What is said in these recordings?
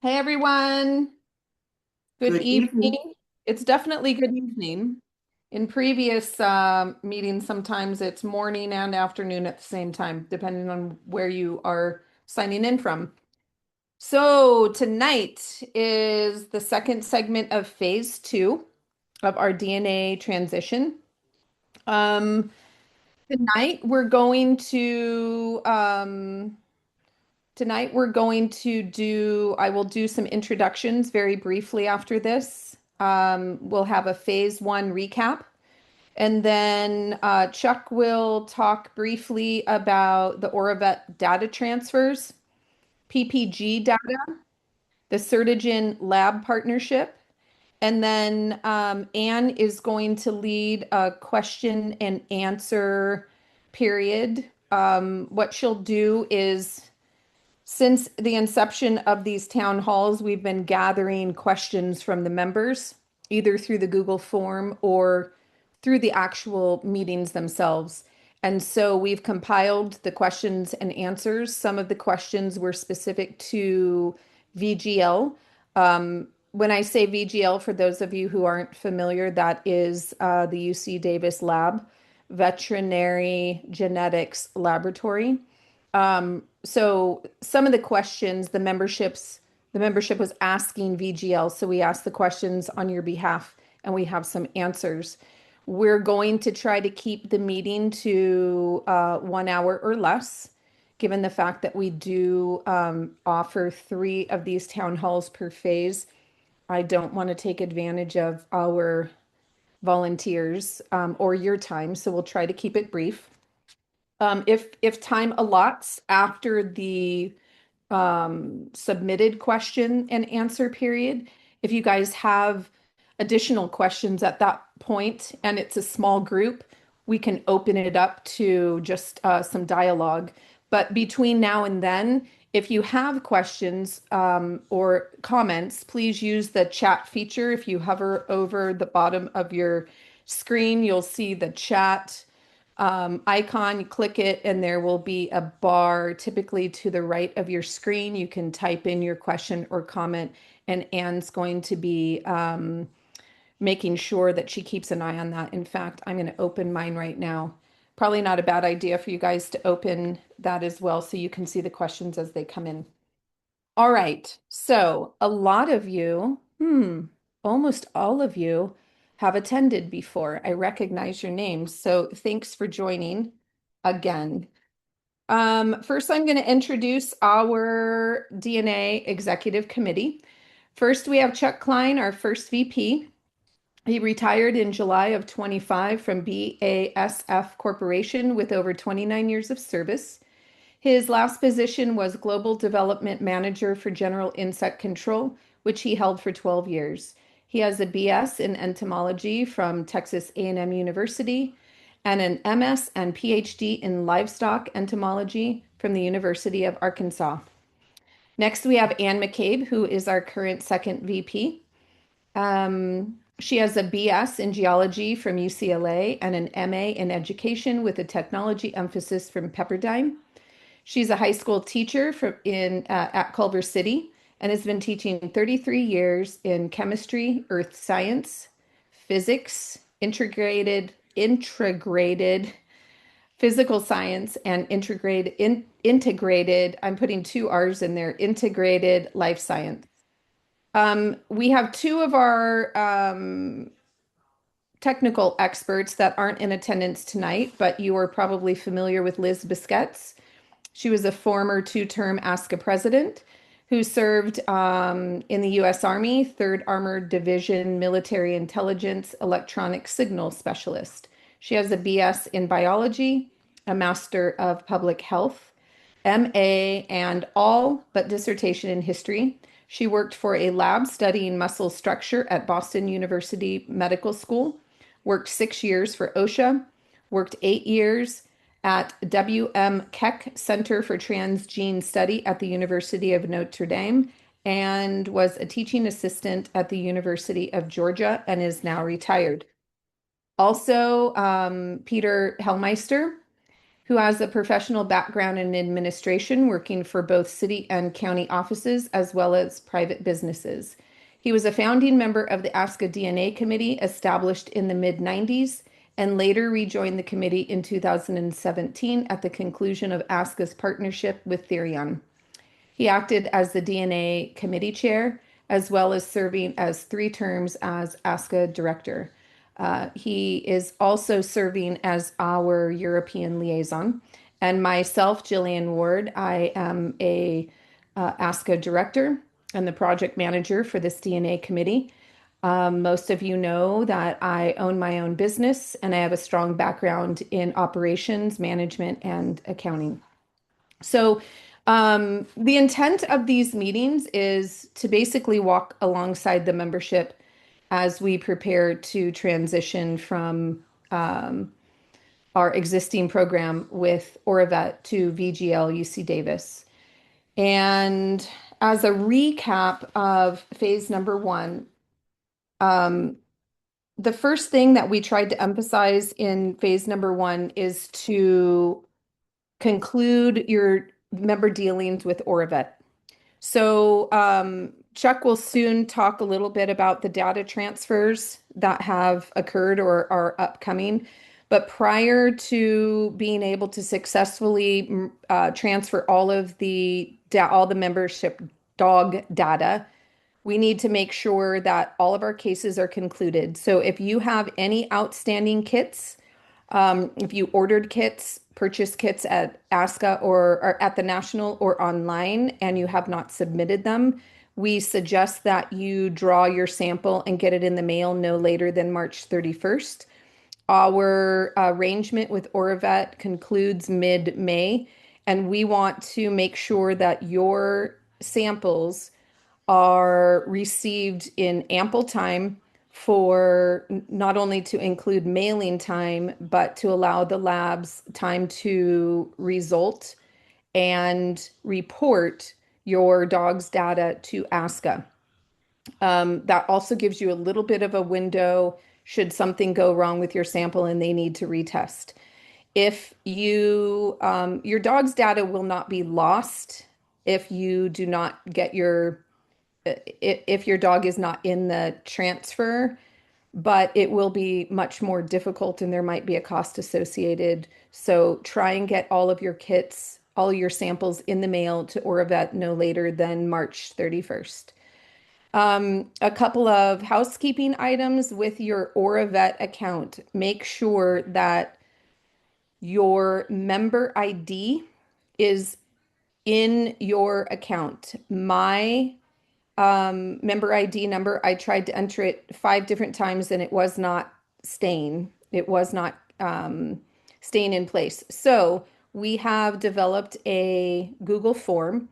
Hey everyone, good Good evening. evening. It's definitely good evening. In previous meetings, sometimes it's morning and afternoon at the same time, depending on where you are signing in from. So tonight is the second segment of phase two of our DNA transition. Um, tonight we're going to Tonight we're going to I will do some introductions very briefly after this. We'll have a phase one recap. And then Chuck will talk briefly about the Oravet data transfers, PPG data, the Certigen lab partnership. And then Anne is going to lead a question and answer period. What she'll do is since the inception of these town halls, we've been gathering questions from the members, either through the Google form or through the actual meetings themselves. And so we've compiled the questions and answers. Some of the questions were specific to VGL. When I say VGL, for those of you who aren't familiar, that is the UC Davis Lab, Veterinary Genetics Laboratory. So some of the questions the membership was asking VGL, so we asked the questions on your behalf and we have some answers. We're going to try to keep the meeting to 1 hour or less, given the fact that we do offer three of these town halls per phase. I don't want to take advantage of our volunteers or your time, so we'll try to keep it brief. If time allots after the submitted question and answer period, if you guys have additional questions at that point and it's a small group, we can open it up to just some dialogue. But between now and then, if you have questions or comments, please use the chat feature. If you hover over the bottom of your screen, you'll see the chat icon. You click it, and there will be a bar typically to the right of your screen. You can type in your question or comment, and Anne's going to be making sure that she keeps an eye on that. In fact, I'm going to open mine right now. Probably not a bad idea for you guys to open that as well so you can see the questions as they come in. All right. So a lot of you, almost all of you have attended before. I recognize your names. So thanks for joining again. First, I'm going to introduce our DNA Executive Committee. First, we have Chuck Klein, our first VP. He retired in July of 25 from BASF Corporation with over 29 years of service. His last position was Global Development Manager for General Insect Control, which he held for 12 years. He has a BS in entomology from Texas A&M University and an MS and PhD in livestock entomology from the University of Arkansas. Next, we have Anne McCabe, who is our current second VP. She has a BS in geology from UCLA and an MA in education with a technology emphasis from Pepperdine. She's a high school teacher at Culver City and has been teaching 33 years in chemistry, earth science, physics, integrated physical science, and integrated, I'm putting two R's in there, integrated life science. We have two of our technical experts that aren't in attendance tonight, but you are probably familiar with Liz Biscuits. She was a former two-term ASCA president who served in the U.S. Army, 3rd Armored Division Military Intelligence Electronic Signal Specialist. She has a BS in biology, a Master of Public Health, MA, and all but dissertation in history. She worked for a lab studying muscle structure at Boston University Medical School, worked 6 years for OSHA, worked 8 years at W.M. Keck Center for Transgene Study at the University of Notre Dame, and was a teaching assistant at the University of Georgia and is now retired. Also, Peter Hellmeister. who has a professional background in administration, working for both city and county offices as well as private businesses. He was a founding member of the ASCA DNA Committee established in the mid-90s and later rejoined the committee in 2017 at the conclusion of ASCA's partnership with Therion. He acted as the DNA committee chair, as well as serving as 3 terms as ASCA director. He is also serving as our European liaison. And myself, Jillian Ward, I am a ASCA director and the project manager for this DNA committee. Most of you know that I own my own business and I have a strong background in operations, management, and accounting. So, the intent of these meetings is to basically walk alongside the membership as we prepare to transition from our existing program with Oravet to VGL UC Davis. And as a recap of phase number 1, the first thing that we tried to emphasize in phase number 1 is to conclude your member dealings with Oravet. So Chuck will soon talk a little bit about the data transfers that have occurred or are upcoming. But prior to being able to successfully transfer all the membership dog data, we need to make sure that all of our cases are concluded. So if you have any outstanding kits, if you ordered kits, purchased kits at ASCA or at the National or online and you have not submitted them, we suggest that you draw your sample and get it in the mail no later than March 31st. Our arrangement with Oravet concludes mid-May, and we want to make sure that your samples are received in ample time for not only to include mailing time, but to allow the labs time to result and report your dog's data to ASCA. That also gives you a little bit of a window should something go wrong with your sample and they need to retest. If your dog's data will not be lost if you do not get if your dog is not in the transfer, but it will be much more difficult and there might be a cost associated. So try and get all of your kits, all your samples in the mail to Oravet no later than March 31st. A couple of housekeeping items with your Oravet account. Make sure that your member ID is in your account. My member ID number, I tried to enter it 5 different times and it was not staying. It was not staying in place. So we have developed a Google form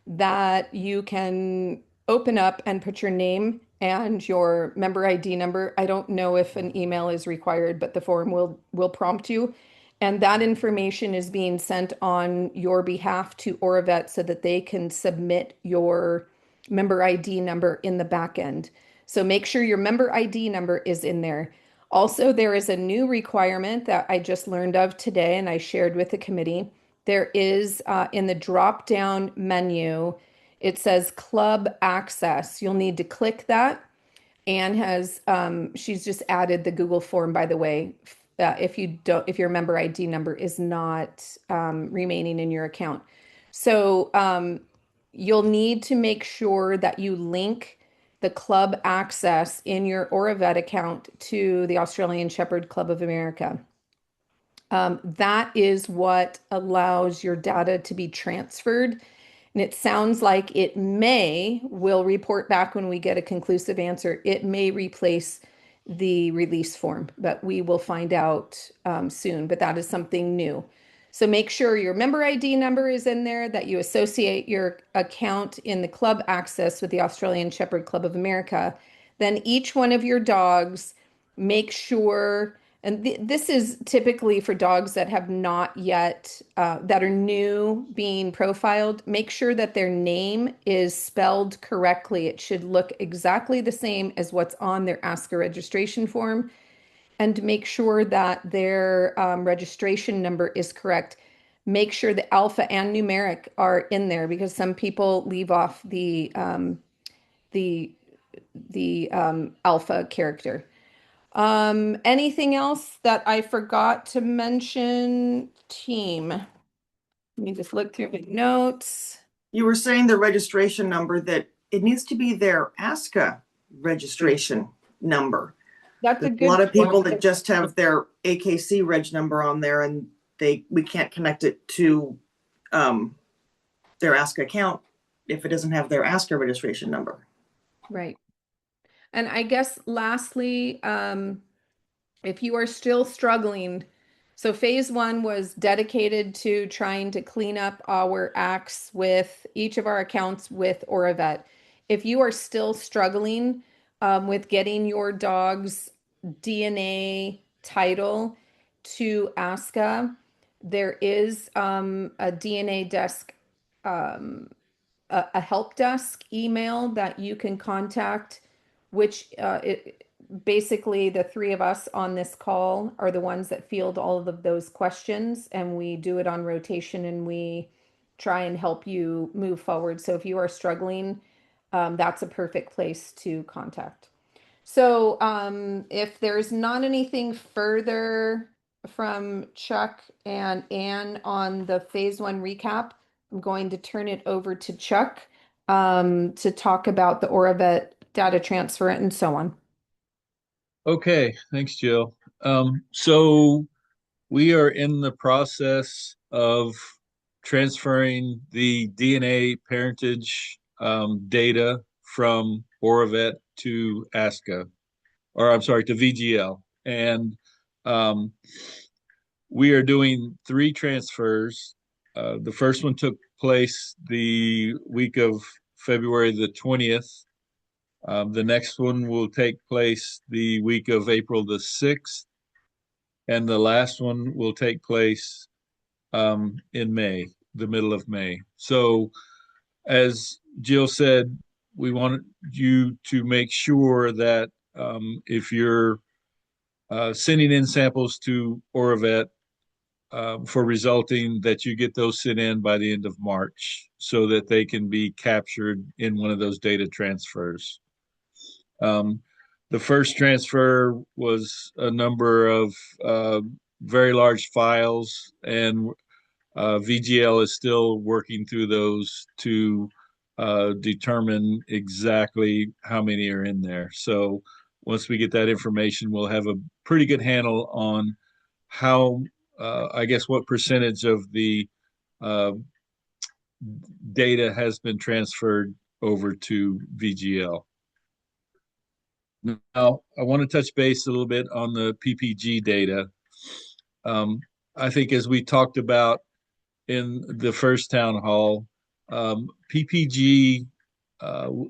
that you can open up and put your name and your member ID number. I don't know if an email is required, but the form will prompt you. And that information is being sent on your behalf to Oravet so that they can submit your member ID number in the back end. So make sure your member ID number is in there. Also, there is a new requirement that I just learned of today and I shared with the committee. There is in the drop-down menu, it says Club Access. You'll need to click that. Anne has, she's just added the Google form, by the way, if your member ID number is not remaining in your account. So you'll need to make sure that you link the club access in your Oravet account to the Australian Shepherd Club of America. That is what allows your data to be transferred. And it sounds like we'll report back when we get a conclusive answer. It may replace the release form, but we will find out soon. But that is something new. So make sure your member ID number is in there, that you associate your account in the club access with the Australian Shepherd Club of America. Then each one of your dogs, make sure, and this is typically for dogs that have not yet, that are new being profiled, make sure that their name is spelled correctly. It should look exactly the same as what's on their ASCA registration form. and make sure that their registration number is correct. Make sure the alpha and numeric are in there because some people leave off the alpha character. Anything else that I forgot to mention, team? Let me just look through my notes. You were saying the registration number, that it needs to be their ASCA registration number. That's a There's a good lot of point. people that just have their AKC reg number on there, and we can't connect it to their ASCA account if it doesn't have their ASCA registration number. Right. And I guess lastly, if you are still struggling, so phase one was dedicated to trying to clean up our acts with each of our accounts with Oravet. If you are still struggling with getting your dog's DNA title to ASCA, there is a DNA desk, a help desk email that you can contact, which basically the three of us on this call are the ones that field all of those questions, and we do it on rotation and we try and help you move forward. So if you are struggling, that's a perfect place to contact. So if there's not anything further from Chuck and Ann on the phase one recap, I'm going to turn it over to Chuck to talk about the Oravet data transfer and so on. Okay, thanks, Jill. So we are in the process of transferring the DNA parentage data from Oravet to ASCA, or I'm sorry, to VGL. And um, we are doing three transfers. The first one took place the week of February the 20th. The next one will take place the week of April the 6th, and the last one will take place in May, the middle of May. So, as Jill said, we want you to make sure that if you're sending in samples to Oravet for resulting, that you get those sent in by the end of March so that they can be captured in one of those data transfers. Um, the first transfer was a number of very large files, and VGL is still working through those to determine exactly how many are in there. So once we get that information, we'll have a pretty good handle on how, I guess, what percentage of the uh, data has been transferred over to VGL. Now, I want to touch base a little bit on the PPG data. Um, I think as we talked about in the first town hall, PPG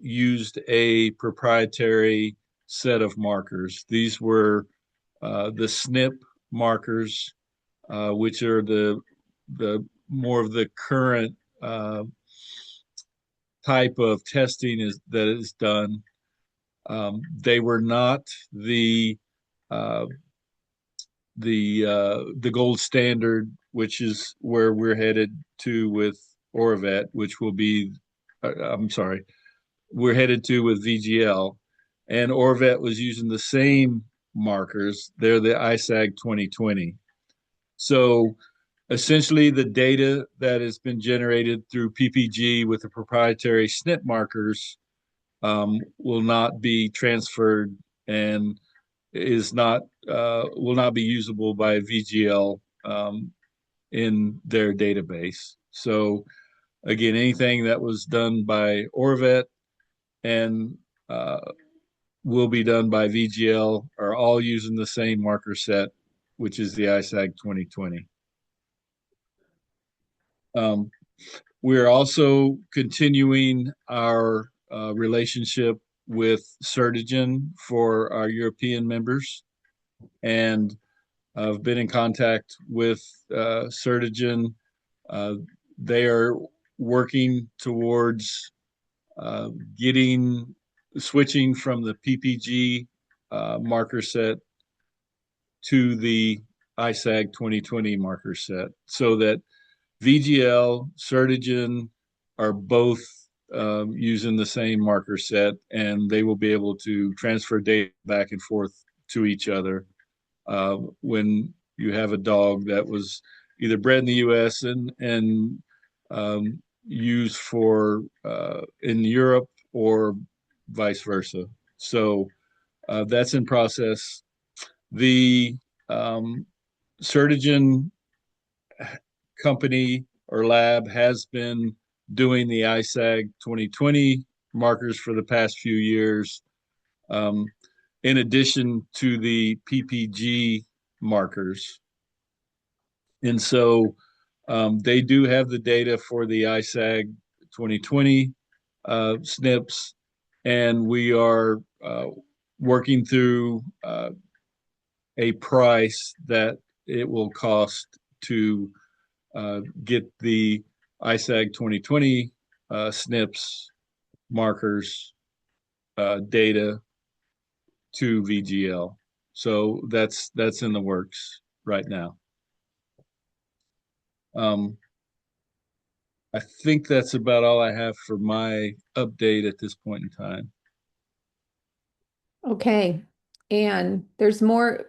used a proprietary set of markers. These were the SNP markers, which are the more of the current type of testing that is done. They were not the uh, the gold standard, which is where we're headed to with Oravet, which will be, I'm sorry, we're headed to with VGL, and Oravet was using the same markers. They're the ISAG 2020. So essentially, the data that has been generated through PPG with the proprietary SNP markers will not be transferred and is not will not be usable by VGL in their database. So again, anything that was done by Oravet and will be done by VGL are all using the same marker set, which is the ISAG 2020. Um, we're also continuing our relationship with Certigen for our European members, and I've been in contact with Certigen. Uh, they are working towards uh, getting switching from the PPG marker set to the ISAG 2020 marker set, so that VGL, Certigen are both using the same marker set, and they will be able to transfer data back and forth to each other when you have a dog that was either bred in the U.S. and used for in Europe or vice versa. So that's in process. The Certigen company or lab has been doing the ISAG 2020 markers for the past few years, um, in addition to the PPG markers. And so they do have the data for the ISAG 2020 SNPs, and we are working through a price that it will cost to get the ISAG 2020 SNPs markers data to VGL. So that's in the works right now. I think that's about all I have for my update at this point in time. Okay. And there's more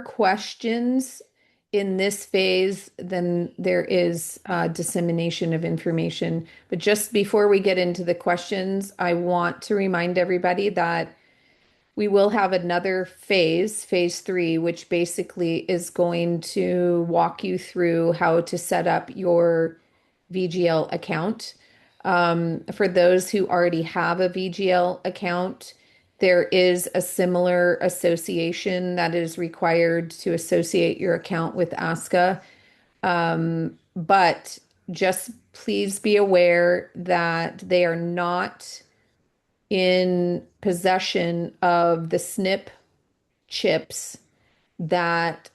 questions in this phase than there is dissemination of information. But just before we get into the questions, I want to remind everybody that we will have another phase, phase three, which basically is going to walk you through how to set up your VGL account. For those who already have a VGL account, there is a similar association that is required to associate your account with ASCA. But just please be aware that they are not in possession of the SNP chips that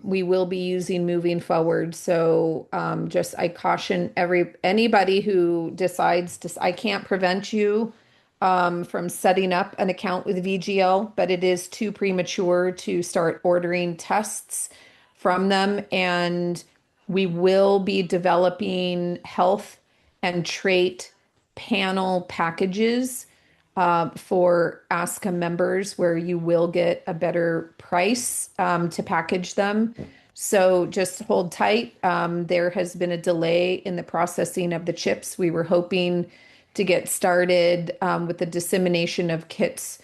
we will be using moving forward. So just I caution anybody who decides to, I can't prevent you from setting up an account with VGL, but it is too premature to start ordering tests from them. And we will be developing health and trait panel packages for ASCA members where you will get a better price to package them. So just hold tight. There has been a delay in the processing of the chips. We were hoping to get started with the dissemination of kits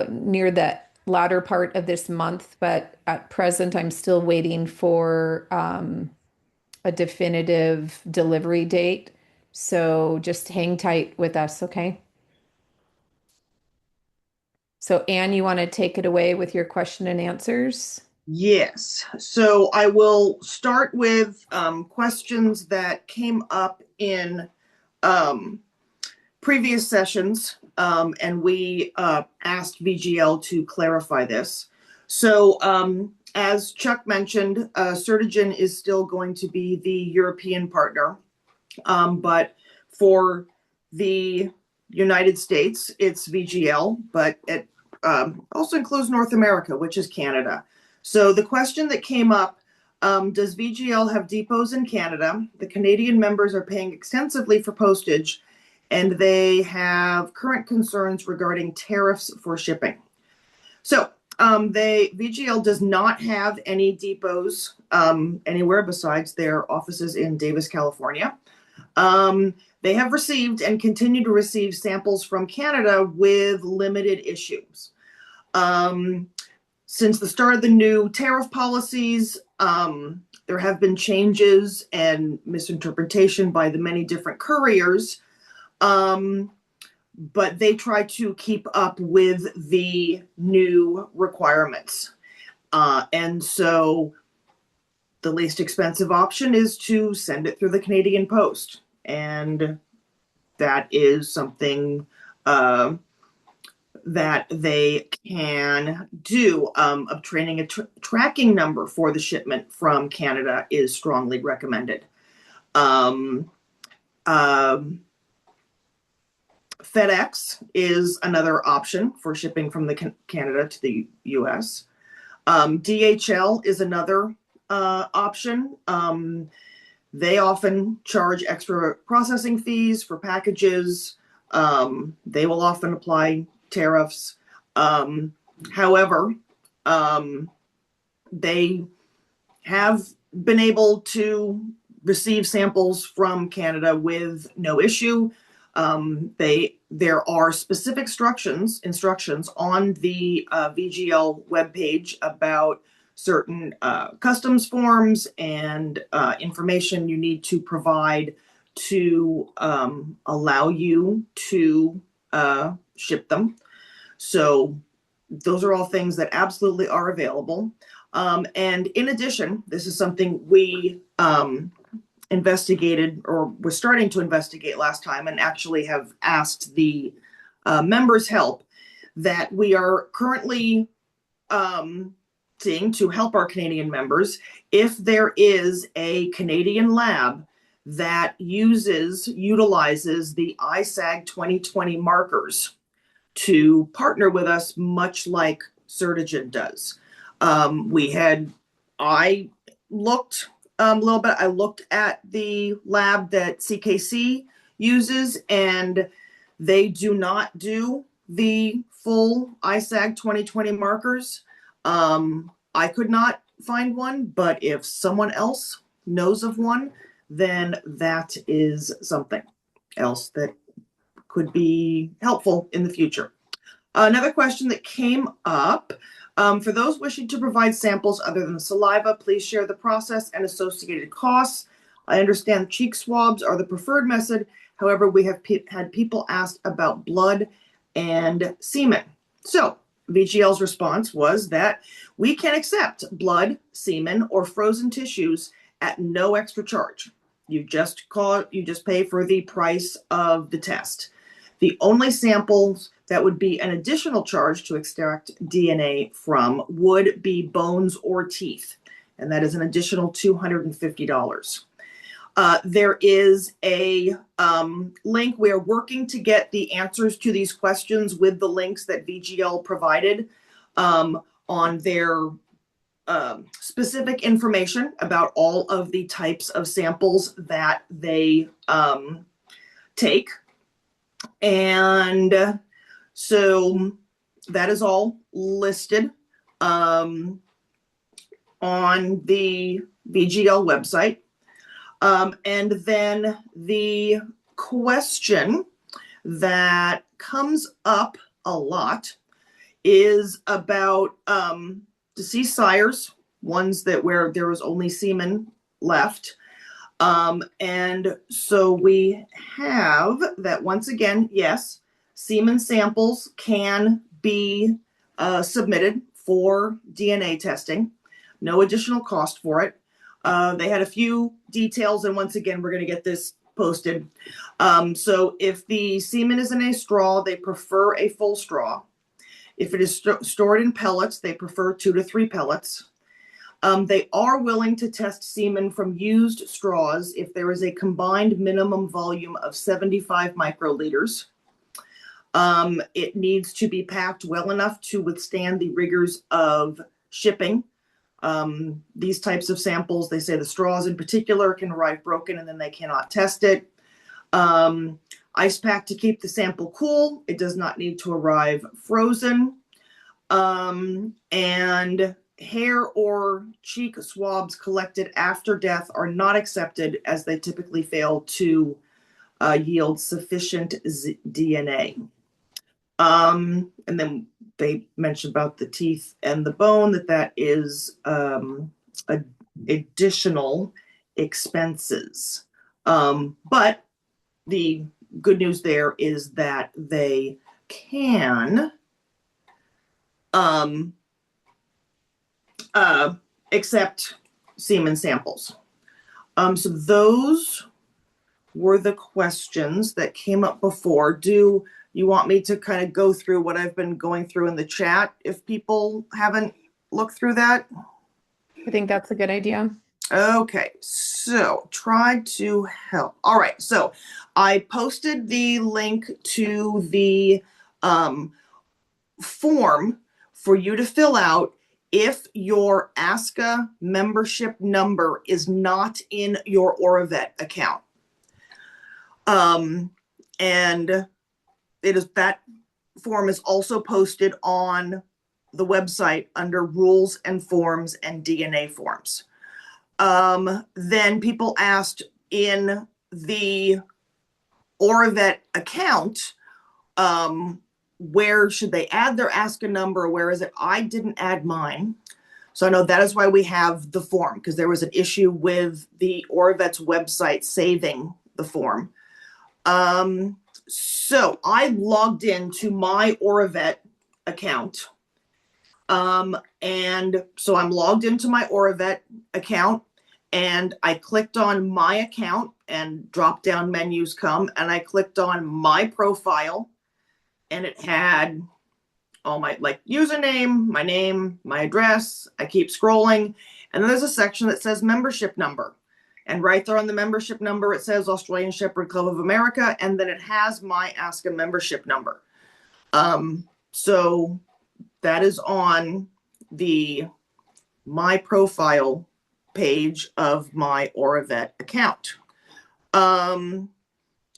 near the latter part of this month, but at present, I'm still waiting for a definitive delivery date. So just hang tight with us, okay? So Anne, you want to take it away with your question and answers? Yes. So I will start with questions that came up in previous sessions, and we asked VGL to clarify this. So as Chuck mentioned, Certigen is still going to be the European partner, but for the United States, it's VGL, but it also includes North America, which is Canada. So the question that came up, does VGL have depots in Canada? The Canadian members are paying extensively for postage, and they have current concerns regarding tariffs for shipping. So VGL does not have any depots anywhere besides their offices in Davis, California. They have received and continue to receive samples from Canada with limited issues. Since the start of the new tariff policies, there have been changes and misinterpretation by the many different couriers, but they try to keep up with the new requirements. And so the least expensive option is to send it through the Canadian Post. And that is something that they can do. Obtaining a tracking number for the shipment from Canada is strongly recommended. FedEx is another option for shipping from the Canada to the US. DHL is another option. They often charge extra processing fees for packages. They will often apply tariffs. However, they have been able to receive samples from Canada with no issue. There are specific instructions on the VGL webpage about certain customs forms and information you need to provide to allow you to ship them. So those are all things that absolutely are available. And in addition, this is something we investigated, or was starting to investigate last time, and actually have asked the members' help, that we are currently seeing to help our Canadian members if there is a Canadian lab that utilizes the ISAG 2020 markers to partner with us, much like Certigen does. I looked a little bit, I looked at the lab that CKC uses, and they do not do the full ISAG 2020 markers. I could not find one, but if someone else knows of one, then that is something else that could be helpful in the future. Another question that came up, for those wishing to provide samples other than saliva, please share the process and associated costs. I understand cheek swabs are the preferred method. However, we have had people ask about blood and semen. So VGL's response was that we can accept blood, semen, or frozen tissues at no extra charge. You just pay for the price of the test. The only samples that would be an additional charge to extract DNA from would be bones or teeth, and that is an additional $250. There is a link. We are working to get the answers to these questions with the links that VGL provided on their specific information about all of the types of samples that they take. And so that is all listed on the VGL website. And then the question that comes up a lot is about deceased sires, ones that where there was only semen left. And so we have that once again, yes, semen samples can be submitted for DNA testing. No additional cost for it. They had a few details, and once again, we're going to get this posted. So if the semen is in a straw, they prefer a full straw. If it is stored in pellets, they prefer 2 to 3 pellets. They are willing to test semen from used straws if there is a combined minimum volume of 75 microliters. It needs to be packed well enough to withstand the rigors of shipping. These types of samples, they say the straws in particular can arrive broken and then they cannot test it. Ice pack to keep the sample cool. It does not need to arrive frozen. And hair or cheek swabs collected after death are not accepted, as they typically fail to yield sufficient DNA. And then they mentioned about the teeth and the bone, that is additional expenses. But the good news there is that they can accept semen samples. So those were the questions that came up before. Do you want me to kind of go through what I've been going through in the chat if people haven't looked through that? I think that's a good idea. Okay, so try to help. All right, so I posted the link to the form for you to fill out if your ASCA membership number is not in your Oravet account. And it is, that form is also posted on the website under rules and forms and DNA forms. Then people asked in the Oravet account, where should they add their ASCA number? Where is it? I didn't add mine. So I know that is why we have the form, because there was an issue with the Oravet's website saving the form. So I logged into my Oravet account. And so I'm logged into my Oravet account, and I clicked on my account, and drop down menus come, and I clicked on my profile, and it had all my username, my name, my address. I keep scrolling, and then there's a section that says membership number. And right there on the membership number, it says Australian Shepherd Club of America, and then it has my ASCA membership number. So that is on the my profile page of my Oravet account.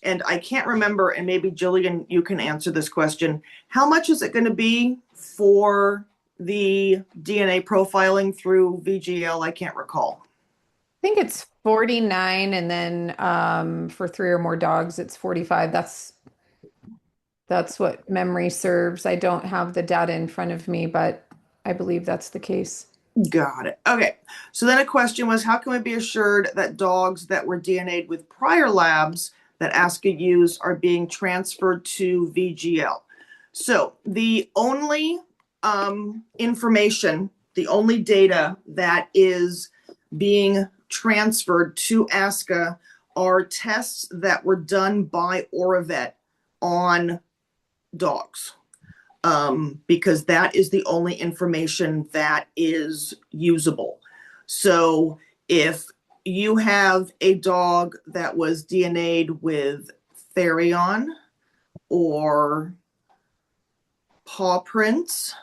And I can't remember, and maybe Jillian, you can answer this question. How much is it going to be for the DNA profiling through VGL? I can't recall. I think it's 49, and then for 3 or more dogs, it's 45. That's what memory serves. I don't have the data in front of me, but I believe that's the case. Got it. Okay. So then a question was, how can we be assured that dogs that were DNA'd with prior labs that ASCA used are being transferred to VGL? So the only information, the only data that is being transferred to ASCA are tests that were done by Oravet on dogs. Because that is the only information that is usable. So if you have a dog that was DNA'd with Therion or paw prints,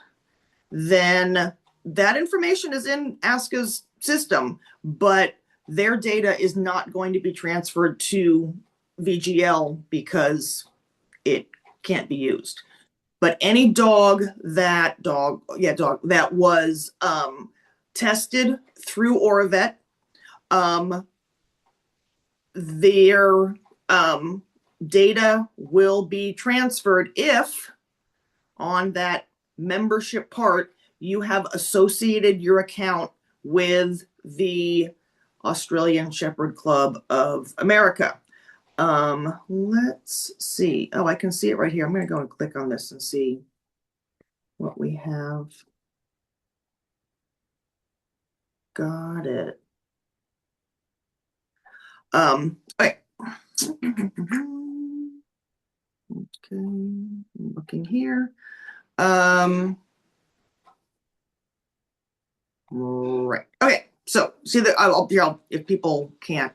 then that information is in ASCA's system, but their data is not going to be transferred to VGL because it can't be used. But any dog that was tested through Oravet, their data will be transferred if on that membership part you have associated your account with the Australian Shepherd Club of America. Let's see. Oh, I can see it right here. I'm going to go and click on this and see what we have. Got it. Okay. Okay, I'm looking here. Right. Okay. So see that I'll if people can't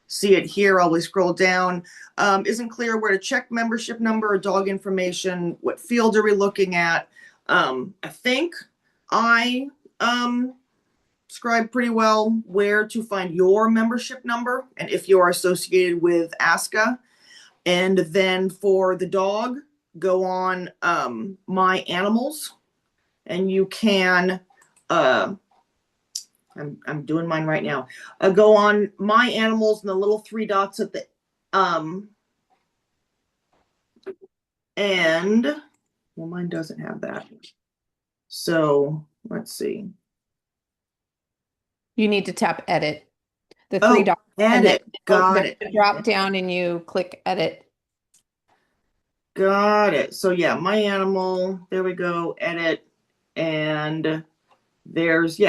see it here, I'll scroll down. Isn't clear where to check membership number or dog information. What field are we looking at? I think I described pretty well where to find your membership number and if you are associated with ASCA. And then for the dog, go on My Animals, and you can I'm doing mine right now. Go on My Animals and the little 3 dots at the and well, mine doesn't have that. So let's see. You need to tap edit. The 3 dots. Edit. Got it. Drop down and you click edit. Got it. So yeah, My Animal. There we go. Edit. And there's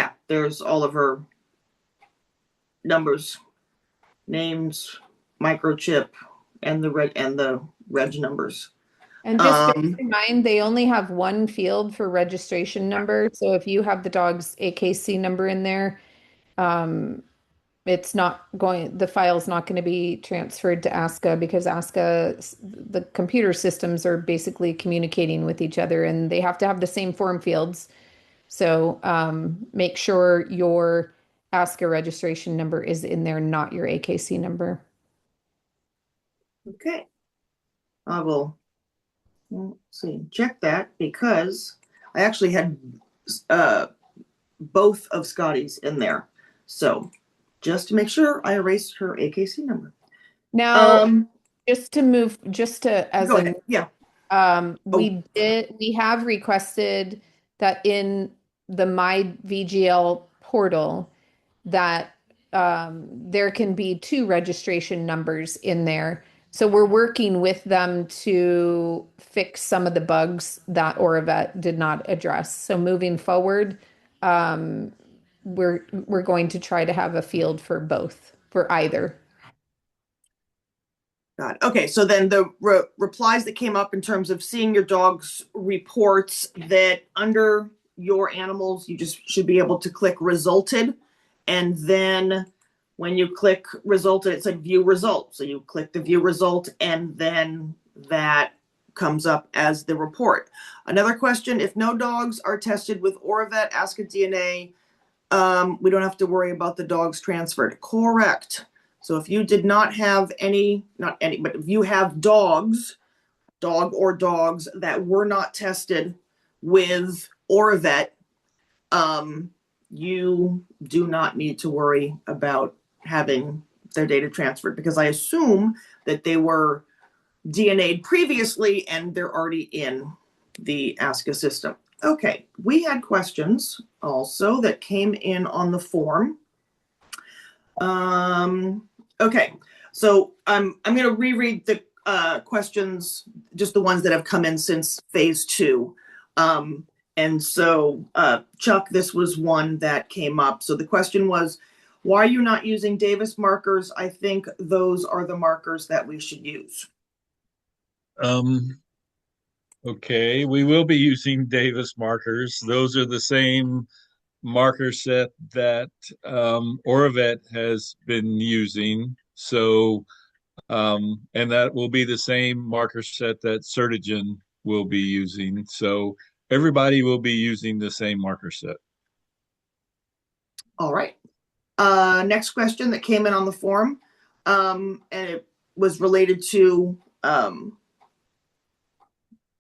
all of her numbers, names, microchip, and the reg numbers. And just bear in mind, they only have one field for registration number. So if you have the dog's AKC number in there, it's not going, the file's not going to be transferred to ASCA because ASCA, the computer systems are basically communicating with each other and they have to have the same form fields. So make sure your ASCA registration number is in there, not your AKC number. Okay. I will, let's see, check that because I actually had both of Scotty's in there. So just to make sure, I erased her AKC number. Now, just to as Go a ahead. Yeah. Oh, we have requested that in the My VGL portal that there can be two registration numbers in there. So we're working with them to fix some of the bugs that Oravet did not address. So moving forward, um, we're going to try to have a field for both, for either. got it. Okay, so then the replies that came up in terms of seeing your dog's reports, that under your animals, you just should be able to click resulted. And then when you click resulted, it said view result. So you click the view result and then that comes up as the report. Another question, if no dogs are tested with Oravet, ASCA DNA, we don't have to worry about the dogs transferred. Correct. So if you did not have any, not any, but if you have dogs, dog or dogs that were not tested with Oravet, you do not need to worry about having their data transferred because I assume that they were DNA'd previously and they're already in the ASCA system. Okay, we had questions also that came in on the form. Okay, so I'm going to reread the questions, just the ones that have come in since phase 2. And so, Chuck, this was one that came up. So the question was, why are you not using Davis markers? I think those are the markers that we should use. Okay, we will be using Davis markers. Those are the same marker set that Oravet has been using. So, and that will be the same marker set that Certigen will be using. So everybody will be using the same marker set. All right. Next question that came in on the form, and it was related to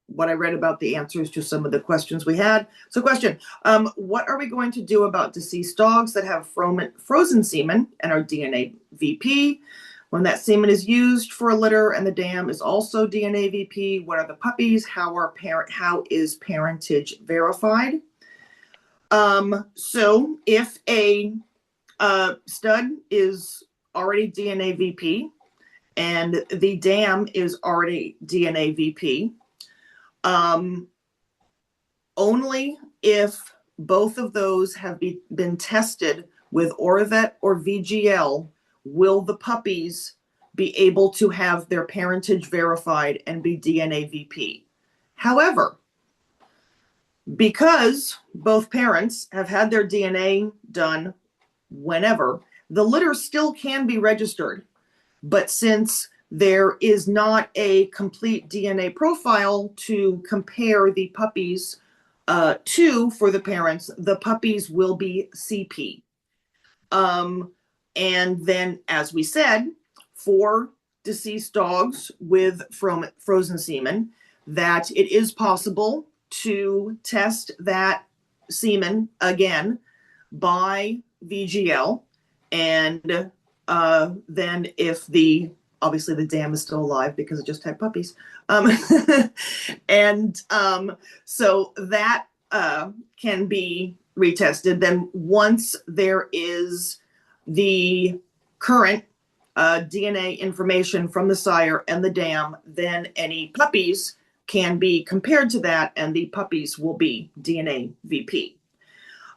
what I read about the answers to some of the questions we had. So question, what are we going to do about deceased dogs that have frozen semen and are DNA VP? When that semen is used for a litter and the dam is also DNA VP, what are the puppies? How is parentage verified? So if a stud is already DNA VP and the dam is already DNA VP, only if both of those have been tested with Oravet or VGL will the puppies be able to have their parentage verified and be DNA VP. However, because both parents have had their DNA done whenever, the litter still can be registered. But since there is not a complete DNA profile to compare the puppies to for the parents, the puppies will be CP. And then, as we said, for deceased dogs with frozen semen, that it is possible to test that semen again by VGL. And then if obviously the dam is still alive because it just had puppies. And so that can be retested. Then once there is the current DNA information from the sire and the dam, then any puppies can be compared to that and the puppies will be DNA VP.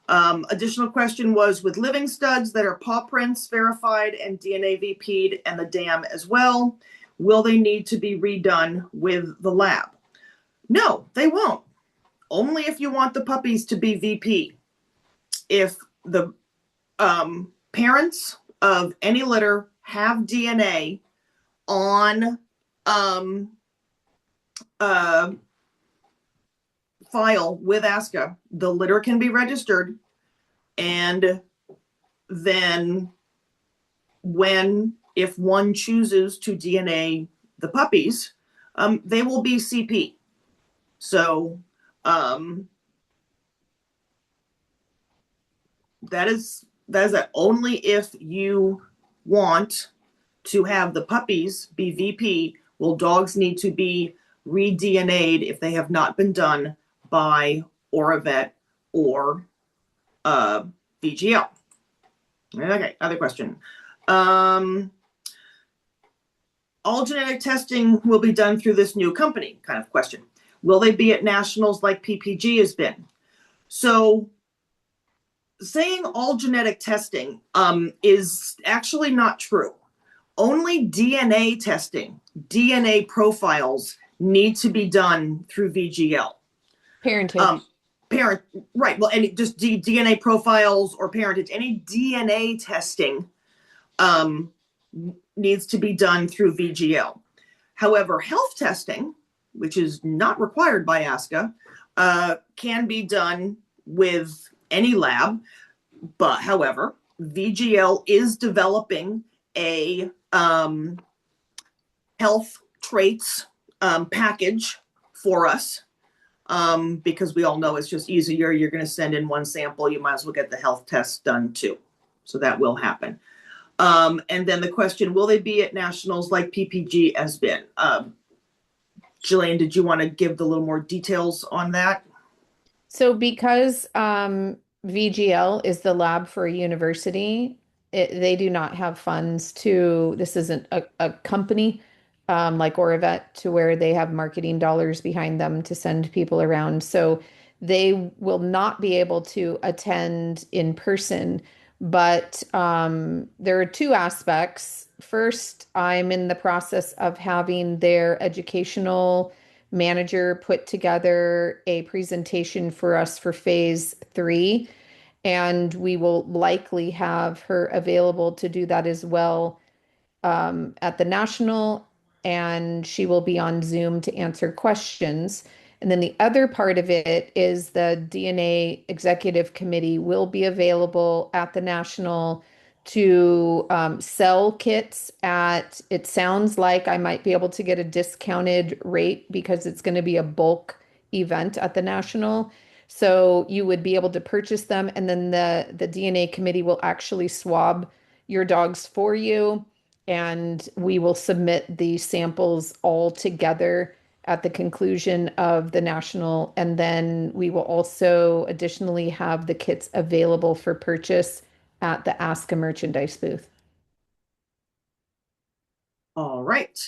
Additional question was with living studs that are paw prints verified and DNA VP'd and the dam as well, will they need to be redone with the lab? No, they won't. Only if you want the puppies to be VP. If the parents of any litter have DNA on file with ASCA, the litter can be registered, and then if one chooses to DNA the puppies, they will be CP. So that is that only if you want to have the puppies be VP will dogs need to be re-DNA'd if they have not been done by or a vet or VGL. Okay, other question. All genetic testing will be done through this new company, kind of question. Will they be at nationals like PPG has been? So saying all genetic testing is actually not true. Only DNA testing, DNA profiles need to be done through VGL. Parentage. Parent, right. Well, any just DNA profiles or parentage, any DNA testing needs to be done through VGL. However, health testing, which is not required by ASCA, can be done with any lab. But however, VGL is developing a health traits package for us because we all know it's just easier. You're going to send in one sample. You might as well get the health test done too. So that will happen. And then the question, will they be at nationals like PPG has been? Jillian, did you want to give a little more details on that? So because VGL is the lab for a university, they do not have funds to, this isn't a company like Oravet to where they have marketing dollars behind them to send people around. So they will not be able to attend in person. But there are two aspects. First, I'm in the process of having their educational manager put together a presentation for us for phase 3, and we will likely have her available to do that as well at the national, and she will be on Zoom to answer questions. And then the other part of it is the DNA executive committee will be available at the national to sell kits at, it sounds like I might be able to get a discounted rate because it's going to be a bulk event at the national. So you would be able to purchase them, and then the DNA committee will actually swab your dogs for you, and we will submit the samples all together at the conclusion of the national. And then we will also additionally have the kits available for purchase at the ASCA merchandise booth. All right.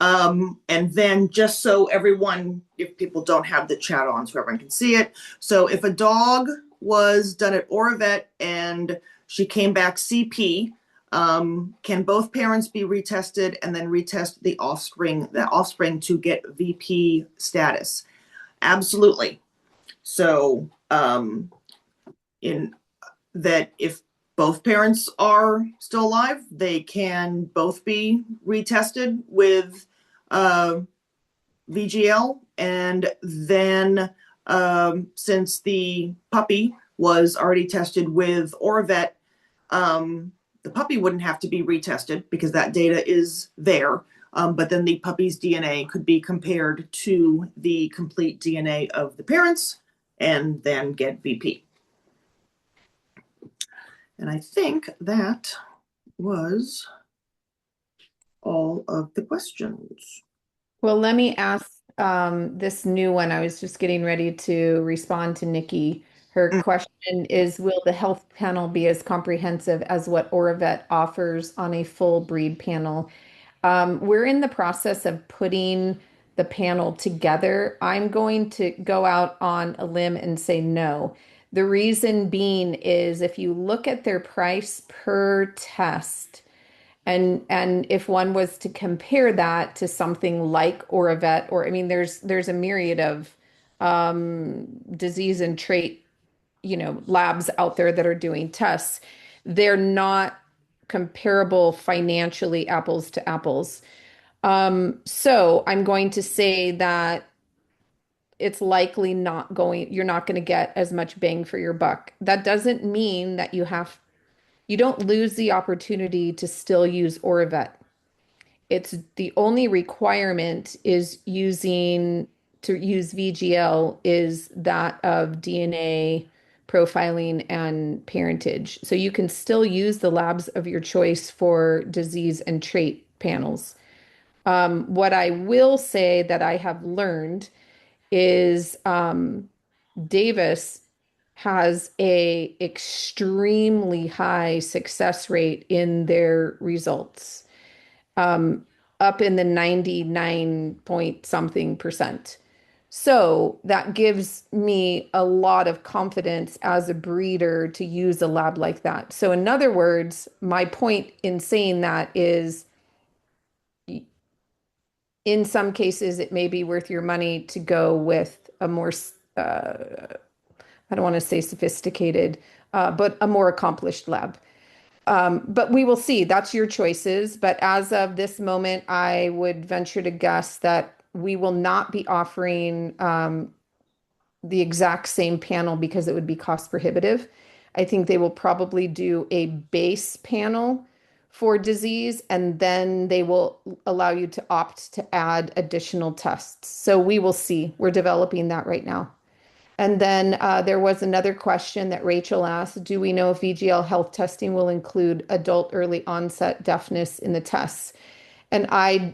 And then just so everyone, if people don't have the chat on so everyone can see it. So if a dog was done at Oravet and she came back CP, can both parents be retested and then retest the offspring to get VP status? Absolutely. So in that if both parents are still alive, they can both be retested with VGL. And then since the puppy was already tested with Oravet, the puppy wouldn't have to be retested because that data is there. But then the puppy's DNA could be compared to the complete DNA of the parents and then get VP. And I think that was all of the questions. Well, let me ask this new one. I was just getting ready to respond to Nikki. Her question is, will the health panel be as comprehensive as what Oravet offers on a full breed panel? We're in the process of putting the panel together. I'm going to go out on a limb and say no. The reason being is if you look at their price per test, and if one was to compare that to something like Oravet, or I mean, there's a myriad of disease and trait, labs out there that are doing tests. They're not comparable financially, apples to apples. So I'm going to say that it's likely not going, you're not going to get as much bang for your buck. That doesn't mean that you don't lose the opportunity to still use Oravet. It's the only requirement is to use VGL is that of DNA profiling and parentage. So you can still use the labs of your choice for disease and trait panels. What I will say that I have learned is Davis has a extremely high success rate in their results, um, up in the 99 point something percent. So that gives me a lot of confidence as a breeder to use a lab like that. So in other words, my point in saying that is in some cases, it may be worth your money to go with a more, I don't want to say sophisticated, but a more accomplished lab. But we will see. That's your choices. But as of this moment, I would venture to guess that we will not be offering the exact same panel because it would be cost prohibitive. I think they will probably do a base panel for disease, and then they will allow you to opt to add additional tests. So we will see. We're developing that right now. And then there was another question that Rachel asked, do we know if VGL health testing will include adult early onset deafness in the tests? And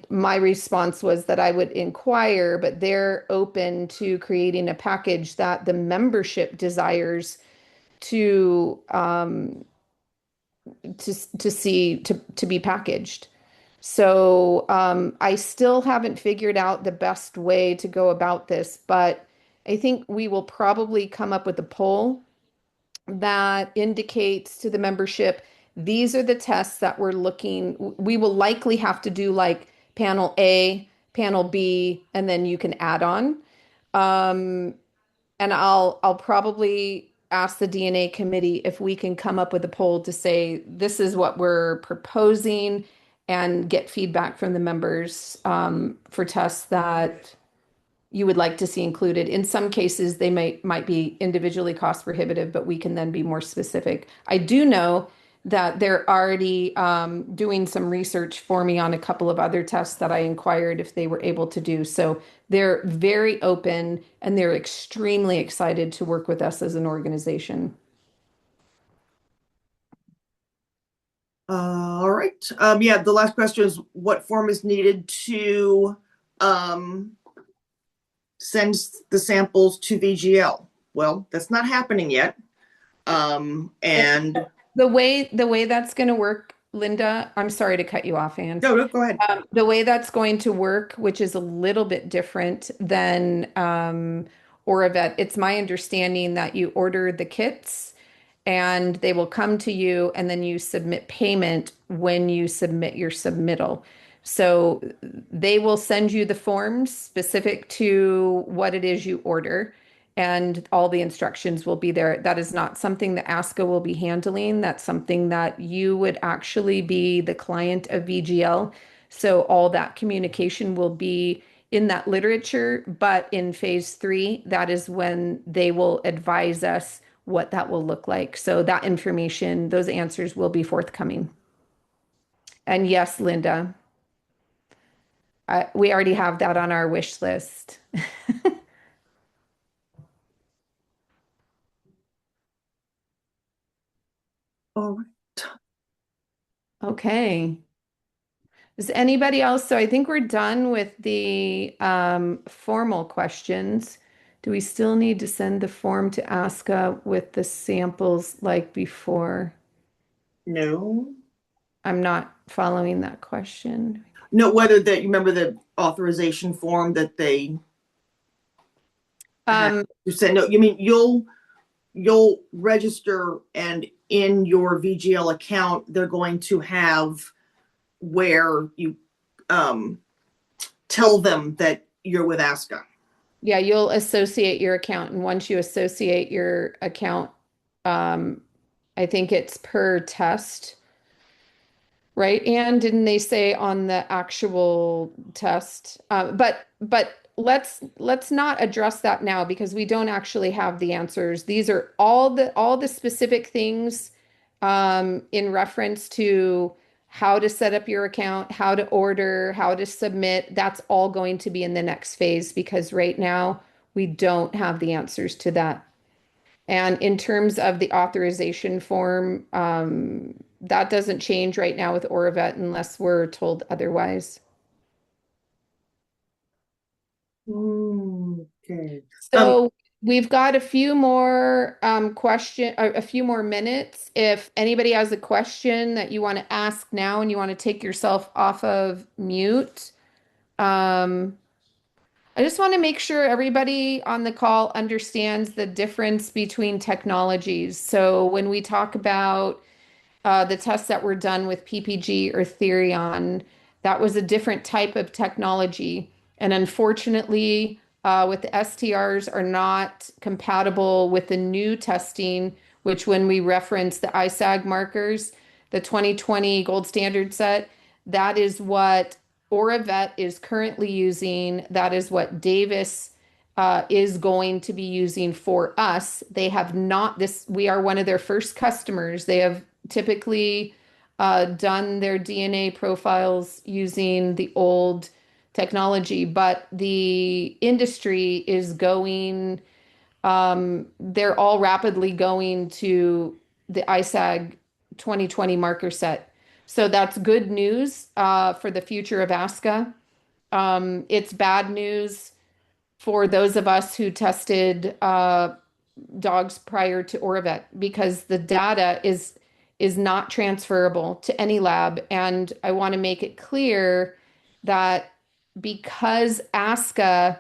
my response was that I would inquire, but they're open to creating a package that the membership desires to to be packaged. So I still haven't figured out the best way to go about this, but I think we will probably come up with a poll that indicates to the membership, these are the tests that we're looking. We will likely have to do like panel A, panel B, and then you can add on. Um, and I'll probably ask the DNA committee if we can come up with a poll to say this is what we're proposing and get feedback from the members for tests that you would like to see included. In some cases, they might be individually cost prohibitive, but we can then be more specific. I do know that they're already doing some research for me on a couple of other tests that I inquired if they were able to do. So they're very open and they're extremely excited to work with us as an organization. All right. Yeah, the last question is what form is needed to send the samples to VGL? Well, that's not happening yet. And The way that's going to work, Linda, I'm sorry to cut you off, Anne. no, go ahead. The way that's going to work, which is a little bit different than Oravet, it's my understanding that you order the kits and they will come to you and then you submit payment when you submit your submittal. So they will send you the forms specific to what it is you order, and all the instructions will be there. That is not something that ASCA will be handling. That's something that you would actually be the client of VGL. So all that communication will be in that literature, but in phase 3, that is when they will advise us what that will look like. So that information, those answers will be forthcoming. And yes, Linda, we already have that on our wish list. All right. Okay. Does anybody else? So I think we're done with the formal questions. Do we still need to send the form to ASCA with the samples like before? No. I'm not following that question. No, whether that you remember the authorization form that they had Um, to send. No, you mean you'll register, and in your VGL account, they're going to have where you tell them that you're with ASCA. yeah, you'll associate your account, and once you associate your account, um, I think it's per test, right? And didn't they say on the actual test? But let's not address that now because we don't actually have the answers. These are all the specific things in reference to how to set up your account, how to order, how to submit. That's all going to be in the next phase because right now we don't have the answers to that. And in terms of the authorization form, that doesn't change right now with Oravet unless we're told otherwise. Okay. Um, So we've got a few more a few more minutes. If anybody has a question that you want to ask now and you want to take yourself off of mute, um, I just want to make sure everybody on the call understands the difference between technologies. So when we talk about the tests that were done with PPG or Therion, that was a different type of technology. And unfortunately, with the STRs are not compatible with the new testing, which when we reference the ISAG markers, the 2020 gold standard set, that is what Oravet is currently using. That is what Davis is going to be using for us. They have not this, we are one of their first customers. They have typically done their DNA profiles using the old technology, but the industry is going, they're all rapidly going to the ISAG 2020 marker set. So that's good news for the future of ASCA. It's bad news for those of us who tested dogs prior to Oravet because the data is not transferable to any lab. And I want to make it clear that because ASCA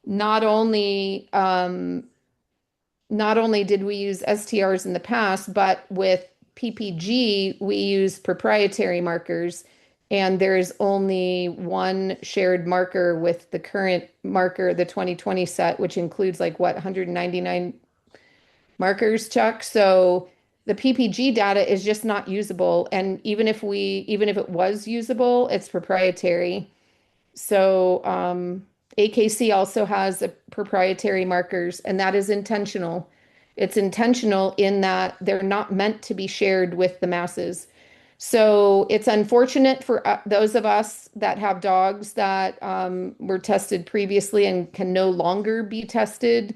not only not only did we use STRs in the past, but with PPG, we use proprietary markers. And there is only one shared marker with the current marker, the 2020 set, which includes like what, 199 markers, Chuck? So the PPG data is just not usable. And even if it was usable, it's proprietary. So AKC also has a proprietary markers, and that is intentional. It's intentional in that they're not meant to be shared with the masses. So it's unfortunate for those of us that have dogs that were tested previously and can no longer be tested.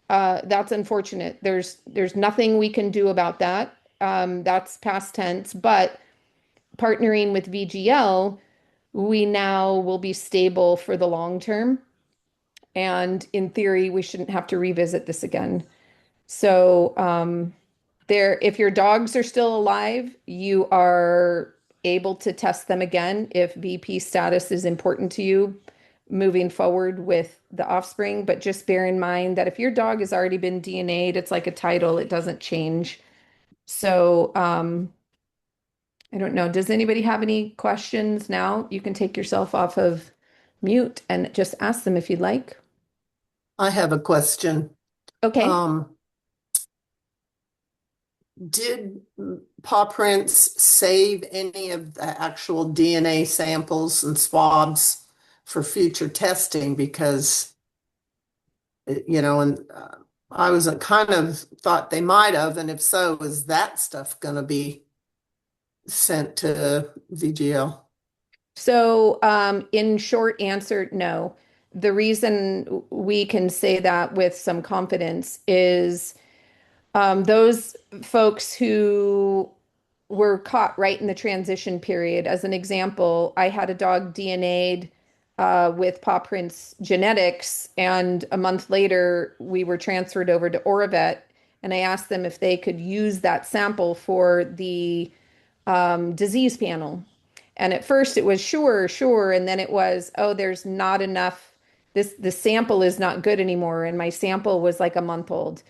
That's unfortunate. There's nothing we can do about that. That's past tense. But partnering with VGL, we now will be stable for the long term. And in theory, we shouldn't have to revisit this again. So, if your dogs are still alive, you are able to test them again if VP status is important to you moving forward with the offspring. But just bear in mind that if your dog has already been DNA'd, it's like a title, it doesn't change. So, I don't know. Does anybody have any questions now? You can take yourself off of mute and just ask them if you'd like. I have a question. Okay. Um, did paw prints save any of the actual DNA samples and swabs for future testing? Because, and I was kind of thought they might have, and if so, is that stuff going to be sent to VGL? So, in short answer, no. The reason we can say that with some confidence is those folks who were caught right in the transition period. As an example, I had a dog DNA'd with paw prints genetics, and a month later, we were transferred over to Oravet, and I asked them if they could use that sample for the disease panel. And at first it was sure, sure, and then it was, oh, there's not enough. The sample is not good anymore, and my sample was like a month old.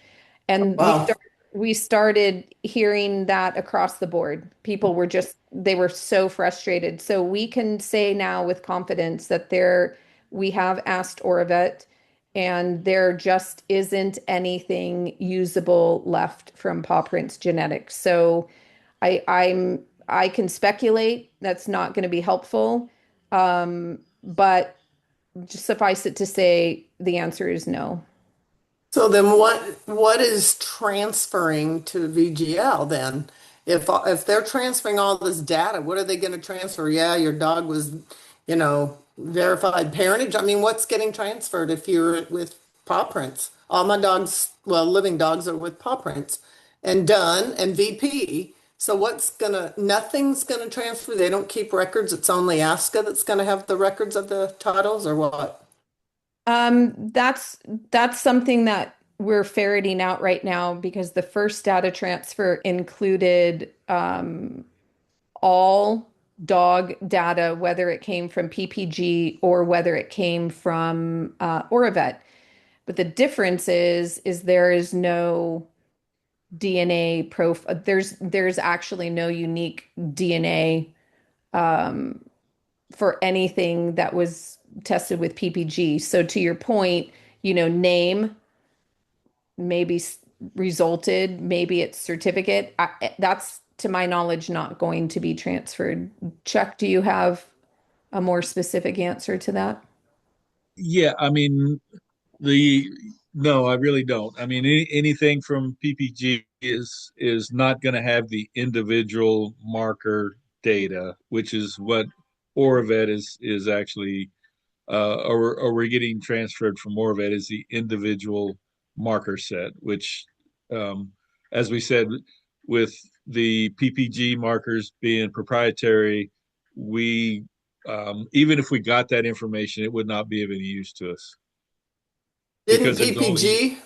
And Wow. we started hearing that across the board. People were just they were so frustrated. So we can say now with confidence that we have asked Oravet and there just isn't anything usable left from paw prints genetics. So I can speculate that's not going to be helpful. But just suffice it to say, the answer is no. So then what is transferring to VGL then? If they're transferring all this data, what are they going to transfer? Yeah, your dog was, verified parentage. I mean, what's getting transferred if you're with paw prints? All my dogs, well, living dogs are with paw prints and done and VP. So nothing's gonna transfer. They don't keep records. It's only ASCA that's gonna have the records of the titles or what? That's something that we're ferreting out right now because the first data transfer included all dog data, whether it came from PPG or whether it came from Oravet. But the difference is there is no DNA profile. There's actually no unique DNA for anything that was tested with PPG. So to your point, name maybe resulted, maybe it's certificate. That's to my knowledge not going to be transferred. Chuck, do you have a more specific answer to that? Yeah, I mean, the no, I really don't. I mean, anything from PPG is not going to have the individual marker data, which is what Oravet is actually, or we're getting transferred from Oravet is the individual marker set, which, um, as we said, with the PPG markers being proprietary, we even if we got that information, it would not be of any use to us Didn't because there's only PPG,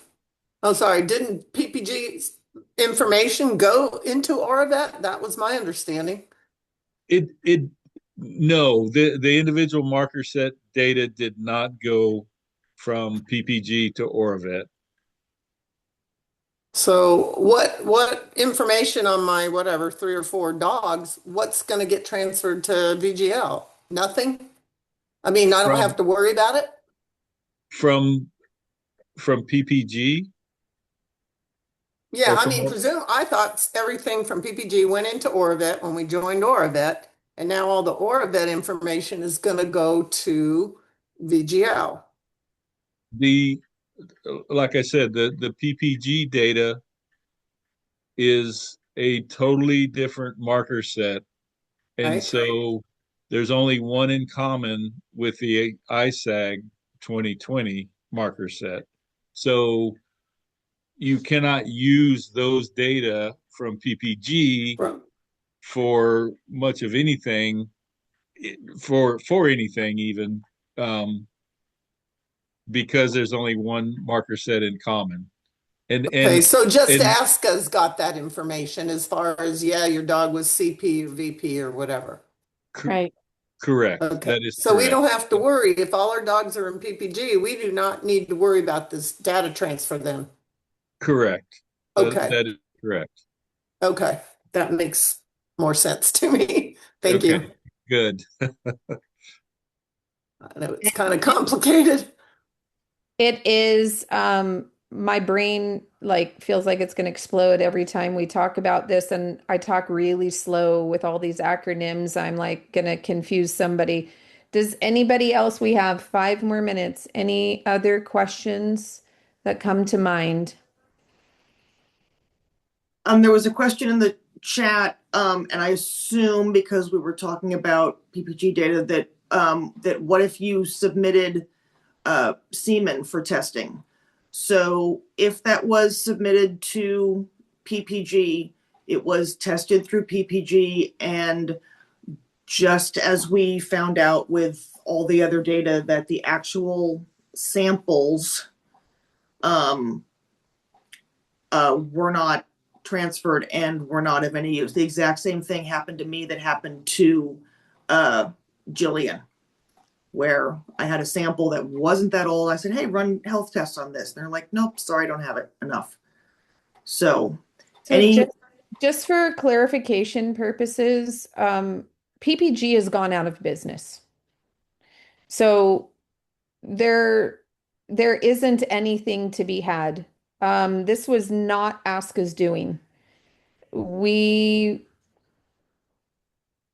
oh sorry, didn't PPG's information go into Oravet? That was my understanding. it no, the individual marker set data did not go from PPG to Oravet. So what information on my whatever 3 or 4 dogs, what's going to get transferred to VGL? Nothing? I mean, I don't from have to worry about it? from from PPG Yeah, or I from mean, I thought everything from PPG went into Oravet when we joined Oravet, and now all the Oravet information is going to go to VGL. the like I said, the PPG data is a totally different marker set, and Right? so there's only one in common with the ISAG 2020 marker set. So you cannot use those data from PPG From for much of anything, for anything even, um, because there's only one marker set in common. And Okay, and so just and ASCA's got that information as far as, yeah, your dog was CP or VP or whatever. cor- Right. correct. Okay, That is so we correct. don't have to worry if all our dogs are in PPG, we do not need to worry about this data transfer then. Correct. Okay, That is correct. okay, that makes more sense to me. Thank Okay. you. Good. I know it's kind of complicated. It is, my brain like feels like it's going to explode every time we talk about this, and I talk really slow with all these acronyms. I'm like going to confuse somebody. Does anybody else, we have 5 more minutes. Any other questions that come to mind? There was a question in the chat, and I assume because we were talking about PPG data that what if you submitted semen for testing? So if that was submitted to PPG, it was tested through PPG, and just as we found out with all the other data that the actual samples um, were not transferred and were not of any use. The exact same thing happened to me that happened to Jillian, where I had a sample that wasn't that old. I said, hey, run health tests on this. And they're like, nope, sorry, I don't have it enough. So So any just for clarification purposes, PPG has gone out of business. So there there isn't anything to be had. This was not ASCA's doing. We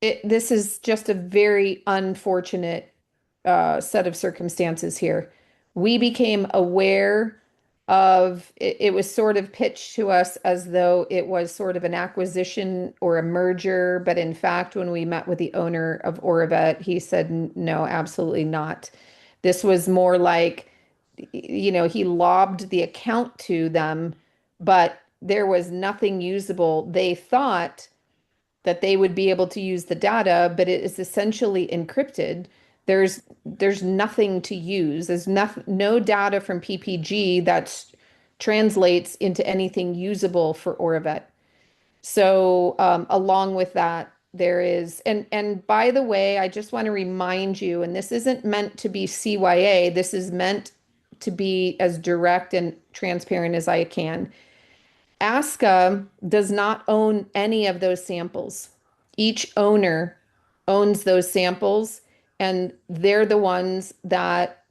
this is just a very unfortunate set of circumstances here. We became aware of it, it was sort of pitched to us as though it was sort of an acquisition or a merger, but in fact, when we met with the owner of Oravet, he said, No, absolutely not. This was more like, he lobbed the account to them, but there was nothing usable. They thought that they would be able to use the data, but it is essentially encrypted. There's nothing to use. There's no data from PPG that translates into anything usable for Oravet. So along with that, there is, and by the way, I just want to remind you, and this isn't meant to be CYA, this is meant to be as direct and transparent as I can. ASCA does not own any of those samples. Each owner owns those samples, and they're the ones that,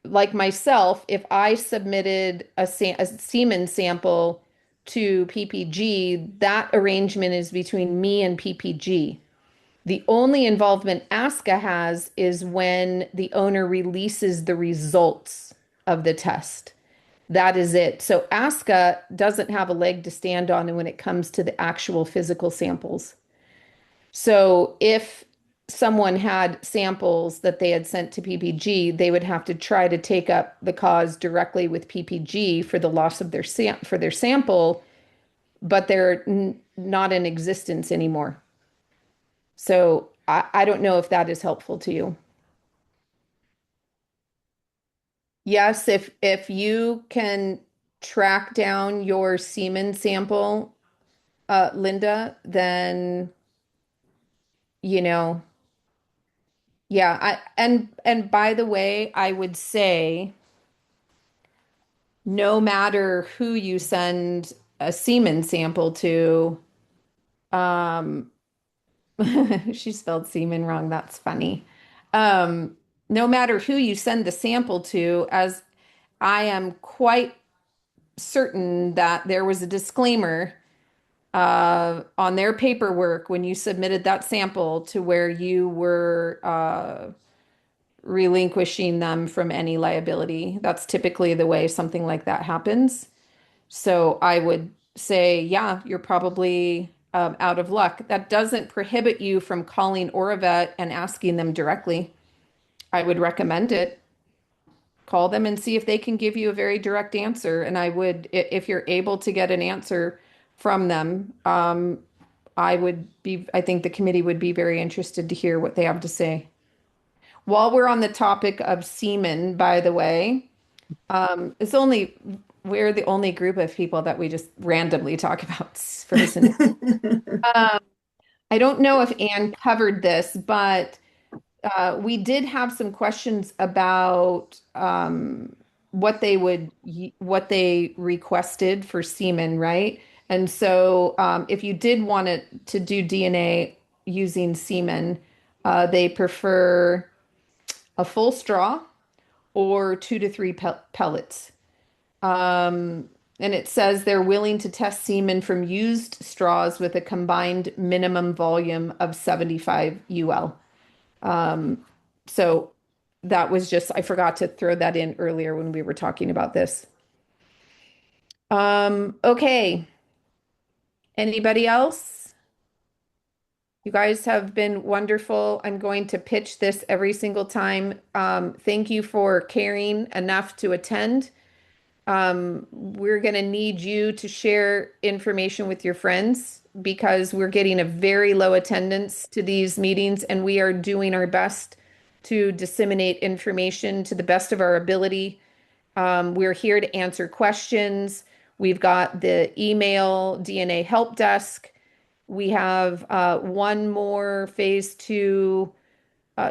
like myself, if I submitted a semen sample to PPG, that arrangement is between me and PPG. The only involvement ASCA has is when the owner releases the results of the test. That is it. So ASCA doesn't have a leg to stand on when it comes to the actual physical samples. So if someone had samples that they had sent to PPG, they would have to try to take up the cause directly with PPG for the loss of their sample, but they're not in existence anymore. So I don't know if that is helpful to you. Yes, if you can track down your semen sample, Linda, then you know, yeah. And by the way, I would say no matter who you send a semen sample to, um, she spelled semen wrong. That's funny. Um, no matter who you send the sample to, as I am quite certain that there was a disclaimer on their paperwork when you submitted that sample to where you were relinquishing them from any liability. That's typically the way something like that happens. So I would say, yeah, you're probably out of luck. That doesn't prohibit you from calling Oravet and asking them directly. I would recommend it. Call them and see if they can give you a very direct answer. And I would, if you're able to get an answer from them, I think the committee would be very interested to hear what they have to say. While we're on the topic of semen, by the way, we're the only group of people that we just randomly talk about frozen. I don't know if Anne covered this, but we did have some questions about what they requested for semen, right? And so if you did want to do DNA using semen, they prefer a full straw or 2 to 3 pellets. And it says they're willing to test semen from used straws with a combined minimum volume of 75 UL. So that was just, I forgot to throw that in earlier when we were talking about this. Okay. Anybody else? You guys have been wonderful. I'm going to pitch this every single time. Thank you for caring enough to attend. We're going to need you to share information with your friends because we're getting a very low attendance to these meetings, and we are doing our best to disseminate information to the best of our ability. We're here to answer questions. We've got the email DNA help desk. We have one more phase 2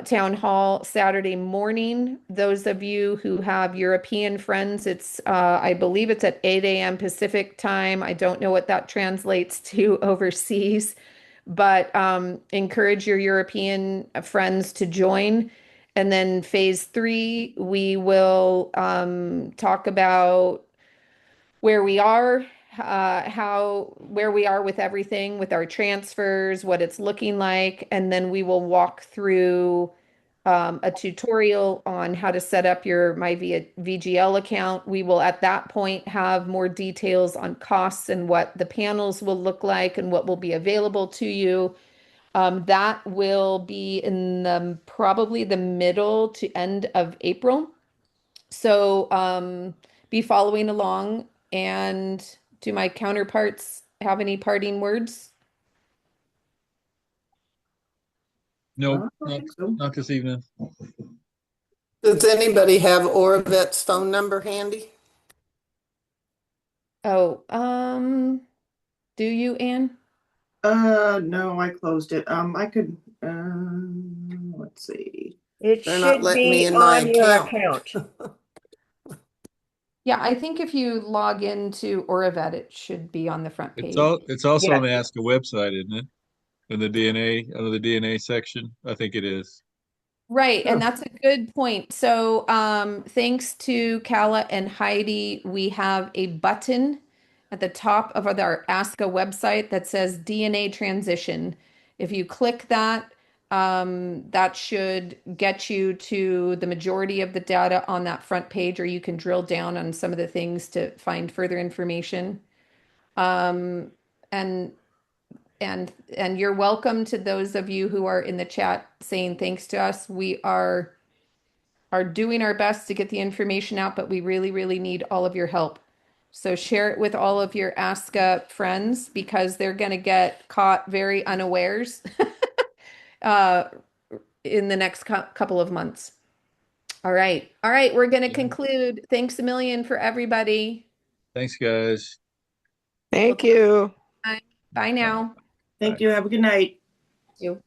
town hall Saturday morning. Those of you who have European friends, I believe it's at 8 a.m. Pacific time. I don't know what that translates to overseas, but encourage your European friends to join. And then phase 3, we will talk about where we are, where we are with everything, with our transfers, what it's looking like, and then we will walk through a tutorial on how to set up your VGL account. We will at that point have more details on costs and what the panels will look like and what will be available to you. That will be in probably the middle to end of April. So be following along. And do my counterparts have any parting words? No, I don't think so. not this evening. Does anybody have Oravet's phone number handy? Oh, do you, Anne? No, I closed it. I could, let's see. It They're not should letting me be in my on your account. account. Yeah, I think if you log into Oravet, it should be on the front page. It's also on Yeah. the ASCA website, isn't it? In the DNA, under the DNA section. I think it is. Right, and Huh. that's a good point. So, thanks to Kala and Heidi, we have a button at the top of our ASCA website that says DNA transition. If you click that, that should get you to the majority of the data on that front page, or you can drill down on some of the things to find further information. Um, and and you're welcome to those of you who are in the chat saying thanks to us. We are doing our best to get the information out, but we really, really need all of your help. So share it with all of your ASCA friends because they're going to get caught very unawares uh, in the next couple of months. All right. All right. We're going to Yeah. conclude. Thanks a million for everybody. Thanks, guys. We'll Thank talk you. next time. Bye now. Thank Bye. you. Have a good night. Good night.